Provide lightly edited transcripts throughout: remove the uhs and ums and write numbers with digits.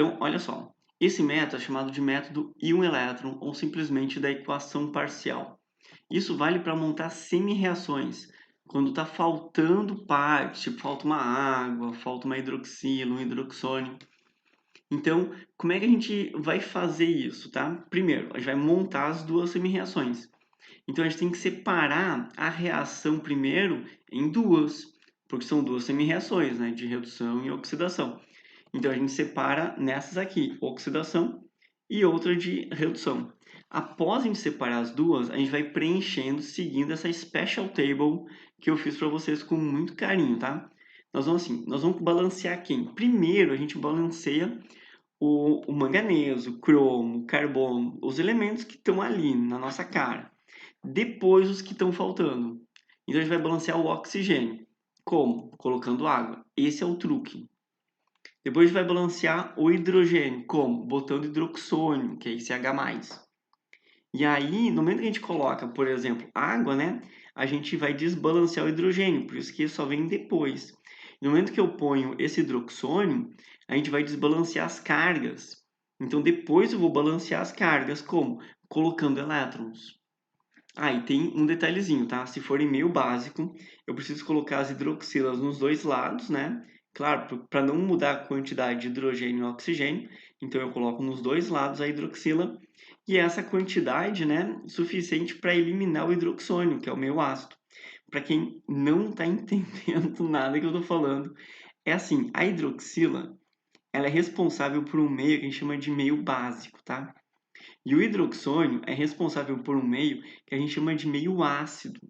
Então, olha só, esse método é chamado de método íon elétron ou simplesmente da equação parcial. Isso vale para montar semi-reações, quando está faltando partes, tipo falta uma água, falta uma hidroxila, um hidroxônio. Então, como é que a gente vai fazer isso, tá? Primeiro, a gente vai montar as duas semi-reações. Então, a gente tem que separar a reação primeiro em duas, porque são duas semi-reações, né? De redução e oxidação. Então, a gente separa nessas aqui, oxidação e outra de redução. Após a gente separar as duas, a gente vai preenchendo, seguindo essa special table que eu fiz para vocês com muito carinho, tá? Nós vamos balancear quem? Primeiro, a gente balanceia o manganês, o cromo, o carbono, os elementos que estão ali na nossa cara. Depois, os que estão faltando. Então, a gente vai balancear o oxigênio. Como? Colocando água. Esse é o truque. Depois a gente vai balancear o hidrogênio. Como? Botando hidroxônio, que é ICH+. E aí, no momento que a gente coloca, por exemplo, água, né? A gente vai desbalancear o hidrogênio, por isso que só vem depois. No momento que eu ponho esse hidroxônio, a gente vai desbalancear as cargas. Então, depois eu vou balancear as cargas. Como? Colocando elétrons. Ah, e tem um detalhezinho, tá? Se for em meio básico, eu preciso colocar as hidroxilas nos dois lados, né? Claro, para não mudar a quantidade de hidrogênio e oxigênio, então eu coloco nos dois lados a hidroxila e essa quantidade, né, suficiente para eliminar o hidroxônio, que é o meio ácido. Para quem não está entendendo nada que eu estou falando, é assim, a hidroxila, ela é responsável por um meio que a gente chama de meio básico, tá? E o hidroxônio é responsável por um meio que a gente chama de meio ácido.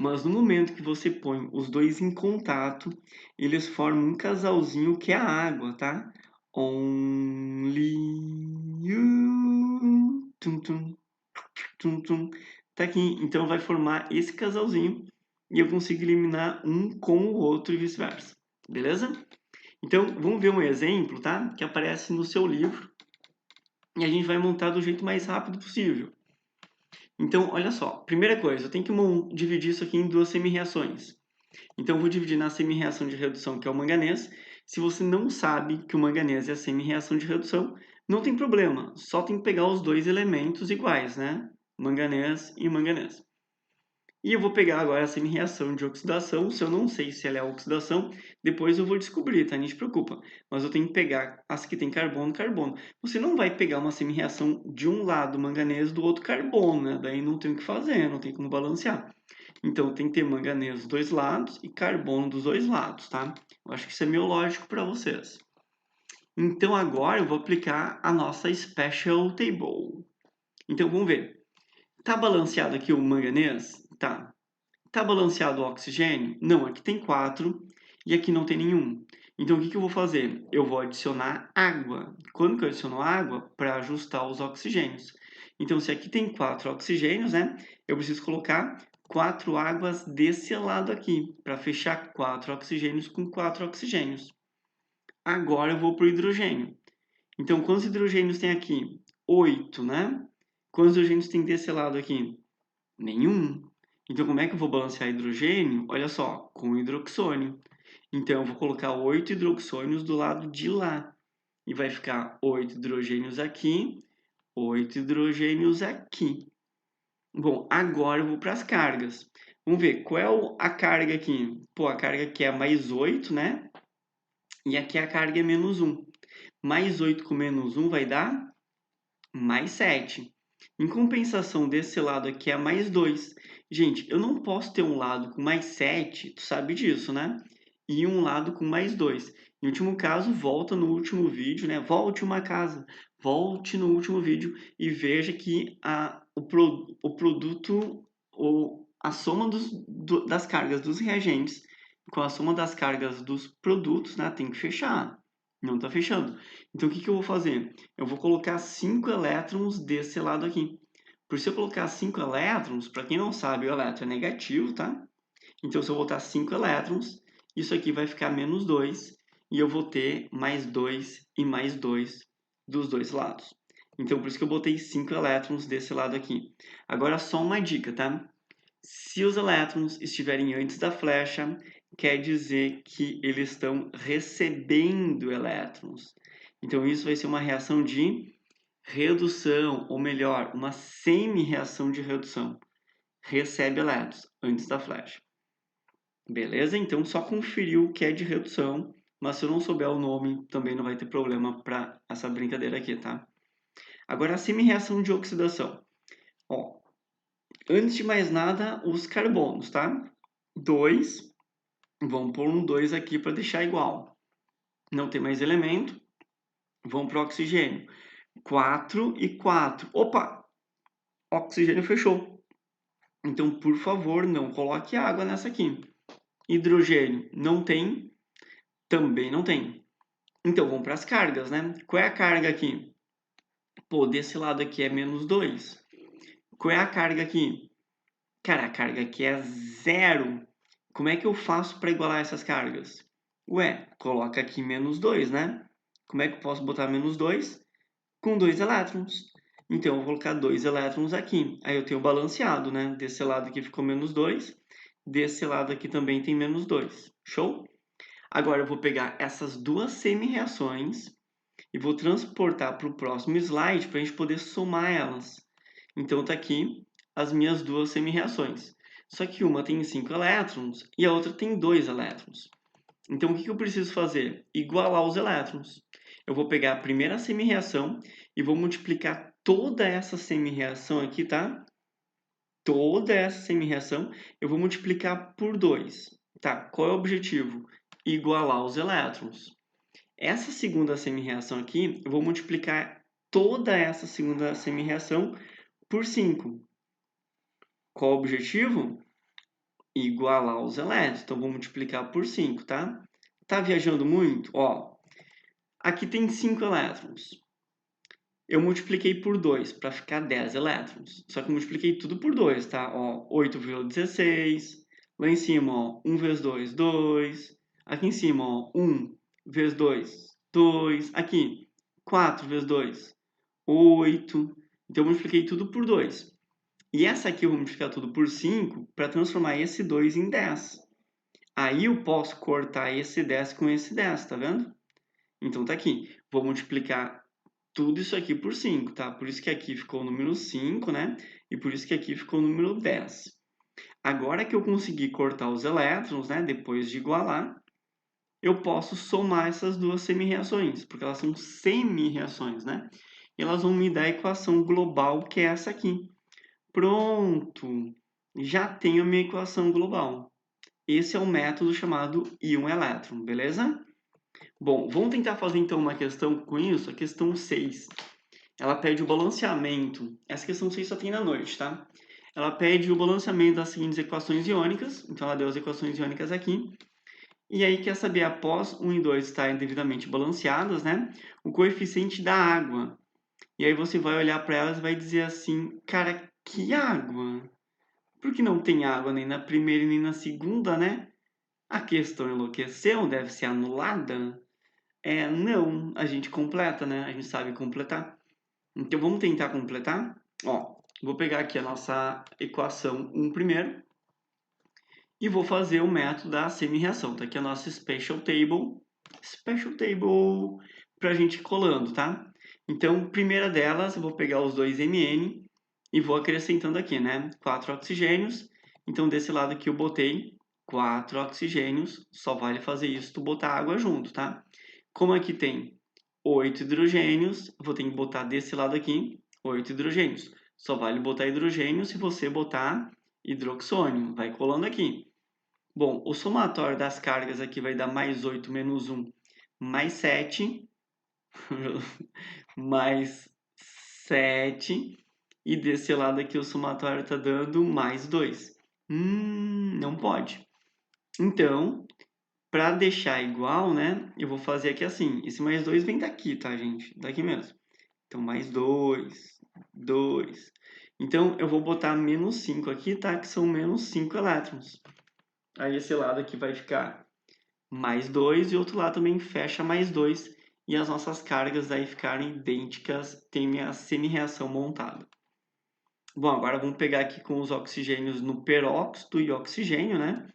Mas no momento que você põe os dois em contato, eles formam um casalzinho que é a água, tá? Only you. Tum, tum, tum, tum. Tá aqui. Então vai formar esse casalzinho e eu consigo eliminar um com o outro e vice-versa. Beleza? Então vamos ver um exemplo, tá? Que aparece no seu livro e a gente vai montar do jeito mais rápido possível. Então, olha só. Primeira coisa, eu tenho que dividir isso aqui em duas semi-reações. Então, eu vou dividir na semi-reação de redução, que é o manganês. Se você não sabe que o manganês é a semi-reação de redução, não tem problema. Só tem que pegar os dois elementos iguais, né? Manganês e manganês. E eu vou pegar agora a semi-reação de oxidação. Se eu não sei se ela é oxidação, depois eu vou descobrir, tá? Não se preocupa. Mas eu tenho que pegar as que tem carbono, carbono. Você não vai pegar uma semi-reação de um lado manganês do outro carbono, né? Daí não tem o que fazer, não tem como balancear. Então tem que ter manganês dos dois lados e carbono dos dois lados, tá? Eu acho que isso é meio lógico para vocês. Então agora eu vou aplicar a nossa special table. Então vamos ver. Tá balanceado aqui o manganês? Tá. Tá balanceado o oxigênio? Não, aqui tem 4 e aqui não tem nenhum. Então o que eu vou fazer? Eu vou adicionar água. Quando que eu adiciono água? Para ajustar os oxigênios. Então se aqui tem 4 oxigênios, né? Eu preciso colocar 4 águas desse lado aqui, para fechar 4 oxigênios com 4 oxigênios. Agora eu vou para o hidrogênio. Então quantos hidrogênios tem aqui? 8, né? Quantos hidrogênios tem desse lado aqui? Nenhum. Então, como é que eu vou balancear hidrogênio? Olha só, com hidroxônio. Então, eu vou colocar 8 hidroxônios do lado de lá. E vai ficar 8 hidrogênios aqui, 8 hidrogênios aqui. Bom, agora eu vou para as cargas. Vamos ver, qual é a carga aqui? Pô, a carga aqui é mais 8, né? E aqui a carga é menos 1. Mais 8 com menos 1 vai dar mais 7. Em compensação, desse lado aqui é mais 2. Gente, eu não posso ter um lado com mais 7, tu sabe disso, né? E um lado com mais 2. Em último caso, volta no último vídeo, né? Volte uma casa. Volte no último vídeo e veja que o produto, a soma das cargas dos reagentes com a soma das cargas dos produtos, né? Tem que fechar. Não está fechando. Então, o que eu vou fazer? Eu vou colocar 5 elétrons desse lado aqui. Por se eu colocar 5 elétrons, para quem não sabe, o elétron é negativo, tá? Então, se eu botar 5 elétrons, isso aqui vai ficar menos 2, e eu vou ter mais 2 e mais 2 dos dois lados. Então, por isso que eu botei 5 elétrons desse lado aqui. Agora, só uma dica, tá? Se os elétrons estiverem antes da flecha, quer dizer que eles estão recebendo elétrons. Então, isso vai ser uma reação de redução, ou melhor, uma semi-reação de redução. Recebe elétrons antes da flecha. Beleza? Então, só conferir o que é de redução, mas se eu não souber o nome, também não vai ter problema para essa brincadeira aqui, tá? Agora, a semi-reação de oxidação. Ó, antes de mais nada, os carbonos, tá? 2, vamos pôr um 2 aqui para deixar igual. Não tem mais elemento, vamos para o oxigênio. 4 e 4. Opa! Oxigênio fechou. Então, por favor, não coloque água nessa aqui. Hidrogênio não tem, também não tem. Então, vamos para as cargas, né? Qual é a carga aqui? Pô, desse lado aqui é menos 2. Qual é a carga aqui? Cara, a carga aqui é 0. Como é que eu faço para igualar essas cargas? Ué, coloca aqui menos 2, né? Como é que eu posso botar menos 2? Com 2 elétrons. Então, eu vou colocar 2 elétrons aqui. Aí eu tenho balanceado, né? Desse lado aqui ficou menos 2. Desse lado aqui também tem menos 2. Show? Agora eu vou pegar essas duas semi-reações e vou transportar para o próximo slide para a gente poder somar elas. Então, está aqui as minhas duas semi-reações. Só que uma tem 5 elétrons e a outra tem 2 elétrons. Então, o que eu preciso fazer? Igualar os elétrons. Eu vou pegar a primeira semi-reação e vou multiplicar toda essa semi-reação aqui, tá? Toda essa semi-reação eu vou multiplicar por 2. Tá, qual é o objetivo? Igualar os elétrons. Essa segunda semi-reação aqui, eu vou multiplicar toda essa segunda semi-reação por 5. Qual o objetivo? Igualar os elétrons. Então, vou multiplicar por 5, tá? Tá viajando muito? Ó, aqui tem 5 elétrons. Eu multipliquei por 2 para ficar 10 elétrons. Só que eu multipliquei tudo por 2, tá? Ó, 8,16. Lá em cima, ó, 1 vezes 2, 2. Aqui em cima, ó, 1 vezes 2, 2. Aqui, 4 vezes 2, 8. Então, eu multipliquei tudo por 2. E essa aqui eu vou multiplicar tudo por 5 para transformar esse 2 em 10. Aí eu posso cortar esse 10 com esse 10, tá vendo? Então, tá aqui. Vou multiplicar tudo isso aqui por 5, tá? Por isso que aqui ficou o número 5, né? E por isso que aqui ficou o número 10. Agora que eu consegui cortar os elétrons, né? Depois de igualar, eu posso somar essas duas semi-reações, porque elas são semi-reações, né? E elas vão me dar a equação global, que é essa aqui. Pronto! Já tenho a minha equação global. Esse é o método chamado íon-elétron, beleza? Bom, vamos tentar fazer então uma questão com isso, a questão 6. Ela pede o balanceamento. Essa questão 6 só tem na noite, tá? Ela pede o balanceamento das seguintes equações iônicas. Então, ela deu as equações iônicas aqui. E aí, quer saber, após 1 e 2 estarem devidamente balanceadas, né? O coeficiente da água. E aí, você vai olhar para elas e vai dizer assim, cara, que água? Por que não tem água nem na primeira e nem na segunda, né? A questão enlouqueceu, deve ser anulada? Não, a gente completa, né? A gente sabe completar. Então, vamos tentar completar? Ó, vou pegar aqui a nossa equação 1 primeiro e vou fazer o método da semi-reação. Tá aqui a nossa Special Table para a gente ir colando, tá? Então, primeira delas, eu vou pegar os 2 Mn e vou acrescentando aqui, né? 4 oxigênios. Então, desse lado aqui eu botei 4 oxigênios. Só vale fazer isso tu botar água junto, tá? Como aqui tem 8 hidrogênios, vou ter que botar desse lado aqui 8 hidrogênios. Só vale botar hidrogênio se você botar hidroxônio. Vai colando aqui. Bom, o somatório das cargas aqui vai dar mais 8 menos 1, mais 7. Mais 7. E desse lado aqui o somatório está dando mais 2. Não pode. Então, para deixar igual, né? Eu vou fazer aqui assim. Esse mais 2 vem daqui, tá, gente? Daqui mesmo. Então, mais 2, 2. Então, eu vou botar menos 5 aqui, tá? Que são menos 5 elétrons. Aí, esse lado aqui vai ficar mais 2 e o outro lado também fecha mais 2. E as nossas cargas daí ficarem idênticas, tem minha semi-reação montada. Bom, agora vamos pegar aqui com os oxigênios no peróxido e oxigênio, né?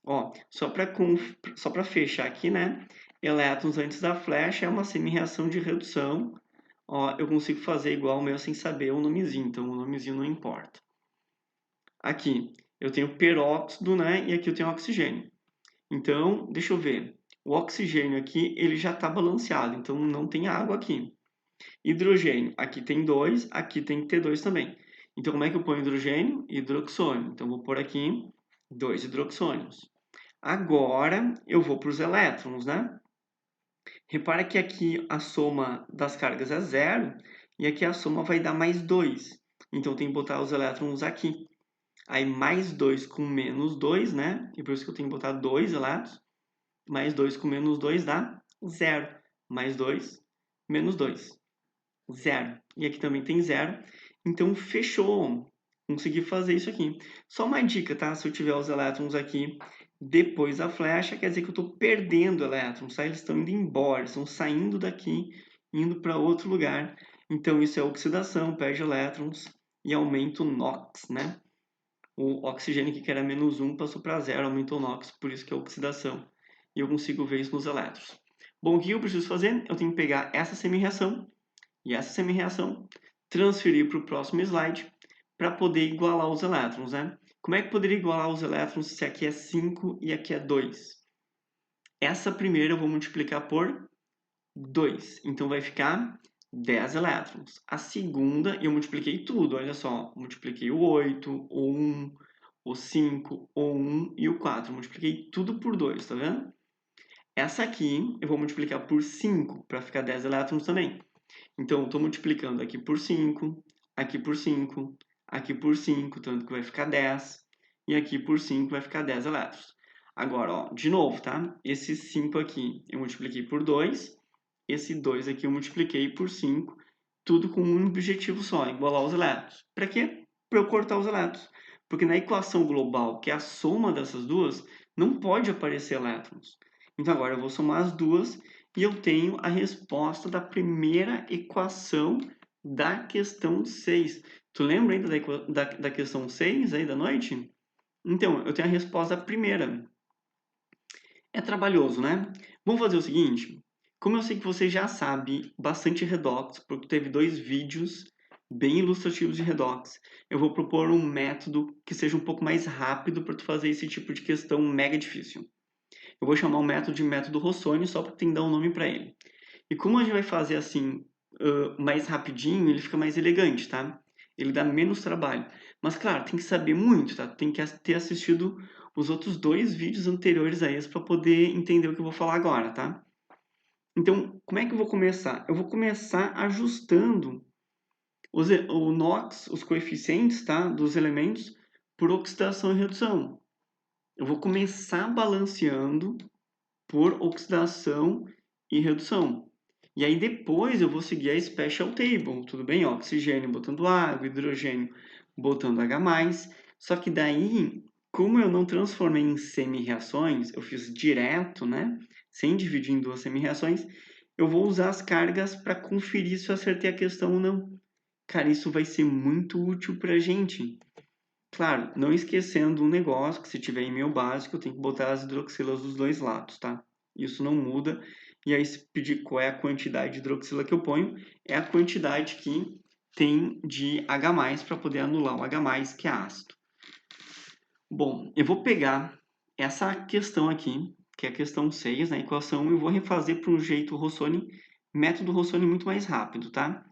Ó, só para fechar aqui, né? elétrons antes da flecha, é uma semi-reação de redução. Ó, eu consigo fazer igual o meu sem saber o nomezinho, então o nomezinho não importa. Aqui, eu tenho peróxido, né? E aqui eu tenho oxigênio. Então, deixa eu ver. O oxigênio aqui, ele já está balanceado, então não tem água aqui. Hidrogênio, aqui tem 2, aqui tem que ter 2 também. Então, como é que eu ponho hidrogênio? Hidroxônio. Então, vou pôr aqui 2 hidroxônios. Agora, eu vou para os elétrons, né? Repara que aqui a soma das cargas é 0 e aqui a soma vai dar mais 2. Então, eu tenho que botar os elétrons aqui. Aí, mais 2 com menos 2, né? E por isso que eu tenho que botar 2 elétrons. Mais 2 com menos 2 dá 0. Mais 2, menos 2. 0. E aqui também tem 0. Então, fechou. Consegui fazer isso aqui. Só uma dica, tá? Se eu tiver os elétrons aqui depois da flecha, quer dizer que eu estou perdendo elétrons, tá? Eles estão indo embora, estão saindo daqui, indo para outro lugar. Então, isso é oxidação, perde elétrons e aumenta o NOx, né? O oxigênio aqui, que era menos 1, passou para 0, aumentou o NOx, por isso que é oxidação. E eu consigo ver isso nos elétrons. Bom, o que eu preciso fazer? Eu tenho que pegar essa semi-reação e essa semi-reação, transferir para o próximo slide para poder igualar os elétrons, né? Como é que poderia igualar os elétrons se aqui é 5 e aqui é 2? Essa primeira eu vou multiplicar por 2, então vai ficar 10 elétrons. A segunda eu multipliquei tudo, olha só, multipliquei o 8, o 1, o 5, o 1 e o 4, multipliquei tudo por 2, tá vendo? Essa aqui eu vou multiplicar por 5 para ficar 10 elétrons também. Então, eu estou multiplicando aqui por 5, aqui por 5, aqui por 5, tanto que vai ficar 10, e aqui por 5 vai ficar 10 elétrons. Agora, ó, de novo, tá? Esse 5 aqui eu multipliquei por 2, esse 2 aqui eu multipliquei por 5, tudo com um objetivo só, igualar os elétrons. Para quê? Para eu cortar os elétrons. Porque na equação global, que é a soma dessas duas, não pode aparecer elétrons. Então, agora eu vou somar as duas e eu tenho a resposta da primeira equação da questão 6. Tu lembra ainda da questão 6 aí da noite? Então, eu tenho a resposta da primeira. É trabalhoso, né? Vamos fazer o seguinte. Como eu sei que você já sabe bastante redox, porque teve 2 vídeos bem ilustrativos de redox, eu vou propor um método que seja um pouco mais rápido para tu fazer esse tipo de questão mega difícil. Eu vou chamar o método de método Rossoni só para tem que dar um nome para ele. E como a gente vai fazer assim mais rapidinho, ele fica mais elegante, tá? Ele dá menos trabalho. Mas claro, tem que saber muito, tá? Tem que ter assistido os outros 2 vídeos anteriores a esse para poder entender o que eu vou falar agora, tá? Então, como é que eu vou começar? Eu vou começar ajustando o NOx, os coeficientes, tá? Dos elementos por oxidação e redução. Eu vou começar balanceando por oxidação e redução. E aí depois eu vou seguir a Special Table, tudo bem? Oxigênio botando água, hidrogênio botando H+. Só que daí, como eu não transformei em semi-reações, eu fiz direto, né? Sem dividir em 2 semi-reações, eu vou usar as cargas para conferir se eu acertei a questão ou não. Cara, isso vai ser muito útil para a gente. Claro, não esquecendo um negócio que se tiver e-mail básico, eu tenho que botar as hidroxilas dos 2 lados, tá? Isso não muda. E aí, se pedir qual é a quantidade de hidroxila que eu ponho, é a quantidade que tem de H+, para poder anular o H+, que é ácido. Bom, eu vou pegar essa questão aqui, que é a questão 6, na equação, e vou refazer para um jeito Rossoni, método Rossoni muito mais rápido, tá?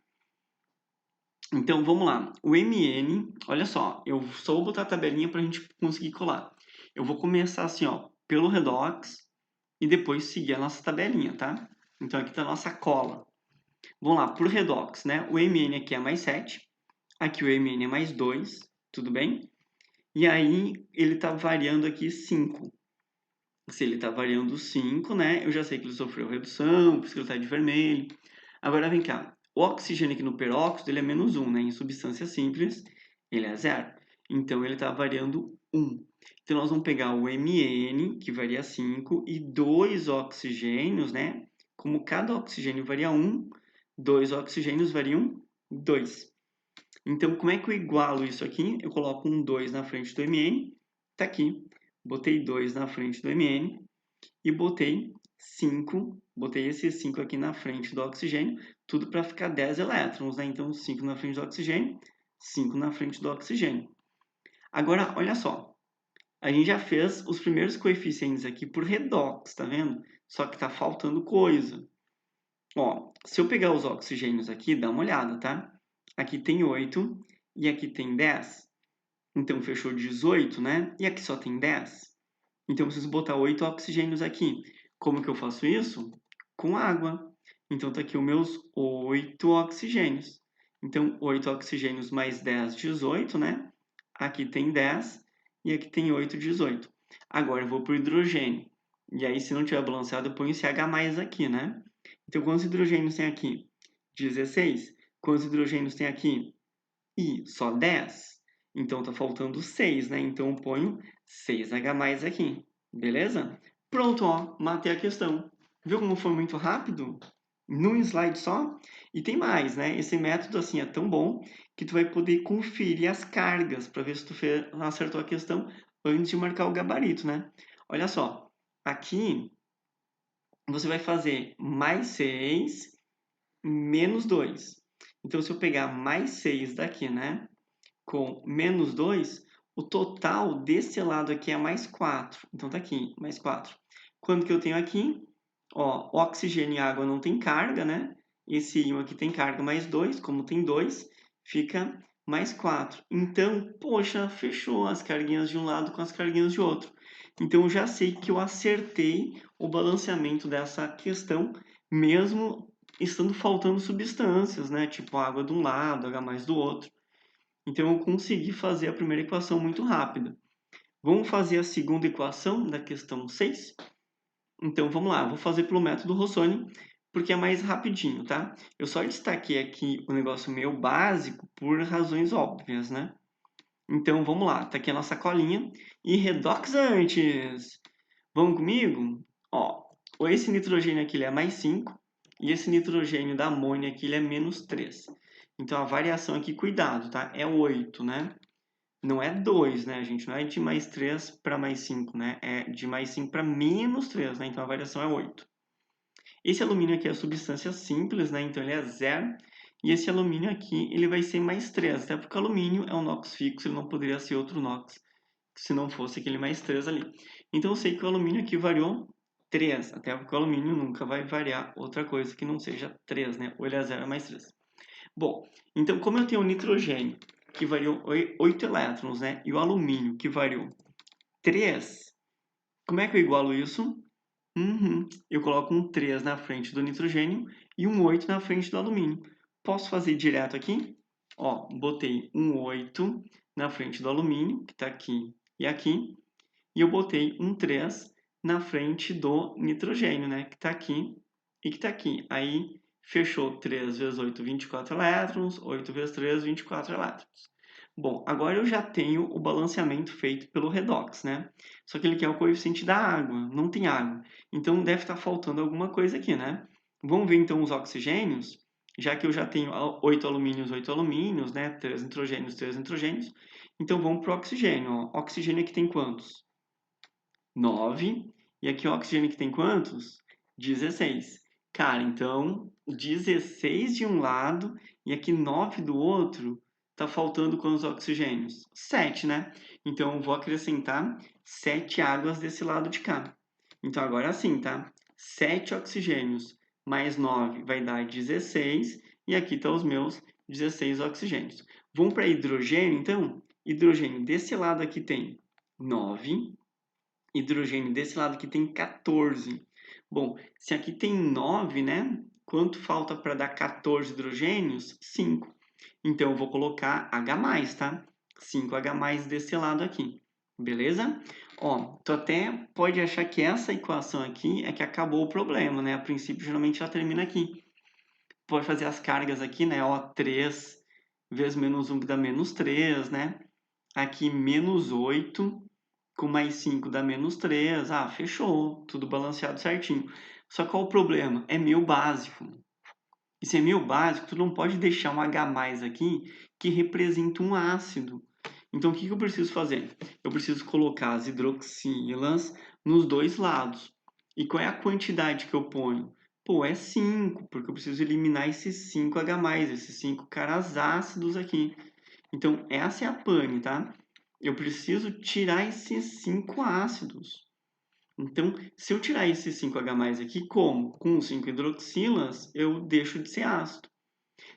Então, vamos lá. O MN, olha só, eu só vou botar a tabelinha para a gente conseguir colar. Eu vou começar assim, ó, pelo redox e depois seguir a nossa tabelinha, tá? Então, aqui está a nossa cola. Vamos lá, por redox, né? O MN aqui é mais 7, aqui o MN é mais 2, tudo bem? E aí, ele está variando aqui 5. Se ele está variando 5, né? Eu já sei que ele sofreu redução, por isso que ele está de vermelho. Agora, vem cá. O oxigênio aqui no peróxido ele é menos 1, né? Em substância simples, ele é 0. Então, ele está variando 1. Então, nós vamos pegar o MN, que varia 5, e 2 oxigênios, né? Como cada oxigênio varia 1, 2 oxigênios variam 2. Então, como é que eu igualo isso aqui? Eu coloco um 2 na frente do MN, tá aqui. Botei 2 na frente do MN e botei 5, botei esse 5 aqui na frente do oxigênio, tudo para ficar 10 elétrons, né? Então, 5 na frente do oxigênio, 5 na frente do oxigênio. Agora, olha só. A gente já fez os primeiros coeficientes aqui por redox, tá vendo? Só que tá faltando coisa. Ó, se eu pegar os oxigênios aqui, dá uma olhada, tá? Aqui tem 8 e aqui tem 10. Então, fechou 18, né? E aqui só tem 10. Então, eu preciso botar 8 oxigênios aqui. Como que eu faço isso? Com água. Então, tá aqui os meus 8 oxigênios. Então, 8 oxigênios mais 10, 18, né? Aqui tem 10 e aqui tem 8, 18. Agora, eu vou para o hidrogênio. E aí, se não tiver balanceado, eu ponho esse H+, aqui, né? Então, quantos hidrogênios tem aqui? 16. Quantos hidrogênios tem aqui? Ih, só 10. Então, tá faltando 6, né? Então, eu ponho 6H+ aqui. Beleza? Pronto, ó. Matei a questão. Viu como foi muito rápido? Num slide só? E tem mais, né? Esse método, assim, é tão bom que tu vai poder conferir as cargas para ver se tu acertou a questão antes de marcar o gabarito, né? Olha só. Aqui, você vai fazer mais 6 menos 2. Então, se eu pegar mais 6 daqui, né? Com menos 2, o total desse lado aqui é mais 4. Então, tá aqui, mais 4. Quanto que eu tenho aqui? Ó, oxigênio e água não tem carga, né? Esse íon aqui tem carga mais 2. Como tem 2, fica mais 4. Então, poxa, fechou as carguinhas de um lado com as carguinhas de outro. Então, eu já sei que eu acertei o balanceamento dessa questão, mesmo estando faltando substâncias, né? Tipo água de um lado, H+ do outro. Então, eu consegui fazer a primeira equação muito rápida. Vamos fazer a segunda equação da questão 6? Então, vamos lá. Vou fazer pelo método Rossoni, porque é mais rapidinho, tá? Eu só destaquei aqui o negócio meio básico por razões óbvias, né? Então, vamos lá. Tá aqui a nossa colinha. E redoxantes. Vamos comigo? Ó, esse nitrogênio aqui ele é mais 5. E esse nitrogênio da amônia aqui ele é menos 3. Então, a variação aqui, cuidado, tá? É 8, né? Não é 2, né, gente? Não é de mais 3 para mais 5, né? É de mais 5 para menos 3, né? Então, a variação é 8. Esse alumínio aqui é substância simples, né? Então, ele é 0. E esse alumínio aqui, ele vai ser mais 3. Até porque o alumínio é um NOx fixo, ele não poderia ser outro NOx se não fosse aquele mais 3 ali. Então, eu sei que o alumínio aqui variou 3. Até porque o alumínio nunca vai variar outra coisa que não seja 3, né? Ou ele é 0 ou mais 3. Bom, então como eu tenho o nitrogênio, que variou 8 elétrons, né? E o alumínio, que variou 3, como é que eu igualo isso? Eu coloco um 3 na frente do nitrogênio e um 8 na frente do alumínio. Posso fazer direto aqui? Ó, botei um 8 na frente do alumínio, que está aqui e aqui, e eu botei um 3 na frente do nitrogênio, né? Que está aqui e que está aqui. Aí, fechou 3 vezes 8, 24 elétrons, 8 vezes 3, 24 elétrons. Bom, agora eu já tenho o balanceamento feito pelo redox, né? Só que ele quer o coeficiente da água, não tem água. Então, deve estar faltando alguma coisa aqui, né? Vamos ver, então, os oxigênios. Já que eu já tenho 8 alumínios, né? 3 nitrogênios, 3 nitrogênios. Então, vamos para o oxigênio. Ó. Oxigênio aqui tem quantos? 9. E aqui o oxigênio que tem quantos? 16. Cara, então 16 de um lado e aqui 9 do outro, tá faltando quantos oxigênios? 7, né? Então eu vou acrescentar 7 águas desse lado de cá. Então agora sim, tá? 7 oxigênios mais 9 vai dar 16 e aqui estão os meus 16 oxigênios. Vamos para hidrogênio, então? Hidrogênio desse lado aqui tem 9. Hidrogênio desse lado aqui tem 14. Bom, se aqui tem 9, né? Quanto falta para dar 14 hidrogênios? 5. Então, eu vou colocar H+, tá? 5H+ desse lado aqui. Beleza? Ó, tu até pode achar que essa equação aqui é que acabou o problema, né? A princípio, geralmente ela termina aqui. Pode fazer as cargas aqui, né? Ó, 3 vezes menos 1 que dá menos 3, né? Aqui, menos 8 com mais 5 dá menos 3. Ah, fechou. Tudo balanceado certinho. Só qual o problema? É meio básico. E se é meio básico, tu não pode deixar um H+ aqui que representa um ácido. Então, o que eu preciso fazer? Eu preciso colocar as hidroxilas nos dois lados. E qual é a quantidade que eu ponho? Pô, é 5, porque eu preciso eliminar esses 5H+, esses 5 caras ácidos aqui. Então, essa é a pane, tá? Eu preciso tirar esses 5 ácidos. Então, se eu tirar esses 5H+ aqui, como? Com 5 hidroxilas, eu deixo de ser ácido.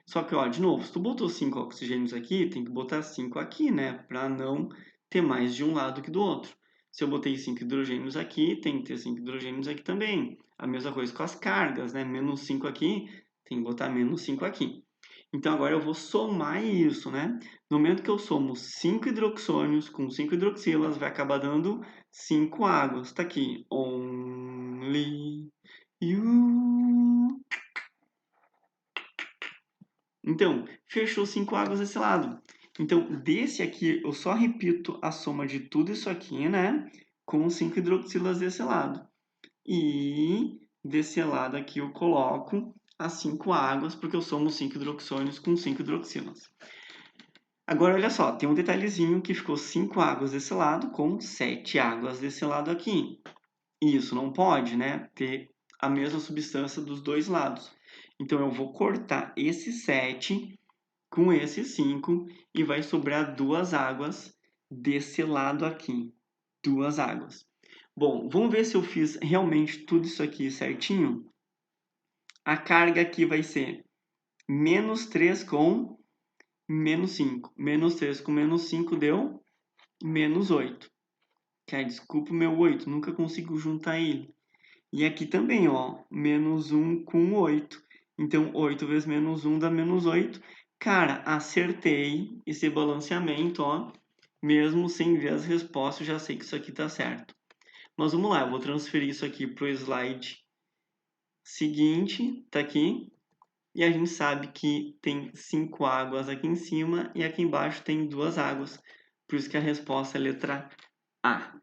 Só que, ó, de novo, se tu botou 5 oxigênios aqui, tem que botar 5 aqui, né? Para não ter mais de um lado que do outro. Se eu botei 5 hidrogênios aqui, tem que ter 5 hidrogênios aqui também. A mesma coisa com as cargas, né? Menos 5 aqui, tem que botar menos 5 aqui. Então, agora eu vou somar isso, né? No momento que eu somo 5 hidroxônios com 5 hidroxilas, vai acabar dando 5 águas. Tá aqui. Only you. Então, fechou 5 águas desse lado. Então, desse aqui, eu só repito a soma de tudo isso aqui, né? Com 5 hidroxilas desse lado. E desse lado aqui eu coloco as 5 águas, porque eu somo 5 hidroxônios com 5 hidroxilas. Agora, olha só, tem um detalhezinho que ficou 5 águas desse lado com 7 águas desse lado aqui. E isso não pode, né? Ter a mesma substância dos dois lados. Então, eu vou cortar esse 7 com esse 5 e vai sobrar 2 águas desse lado aqui. 2 águas. Bom, vamos ver se eu fiz realmente tudo isso aqui certinho. A carga aqui vai ser menos 3 com menos 5. Menos 3 com menos 5 deu menos 8. Cara, desculpa o meu 8, nunca consigo juntar ele. E aqui também, ó, menos 1 com 8. Então, 8 vezes menos 1 dá menos 8. Cara, acertei esse balanceamento, ó. Mesmo sem ver as respostas, já sei que isso aqui tá certo. Mas vamos lá, eu vou transferir isso aqui para o slide seguinte, tá aqui. E a gente sabe que tem 5 águas aqui em cima e aqui embaixo tem 2 águas. Por isso que a resposta é a letra A.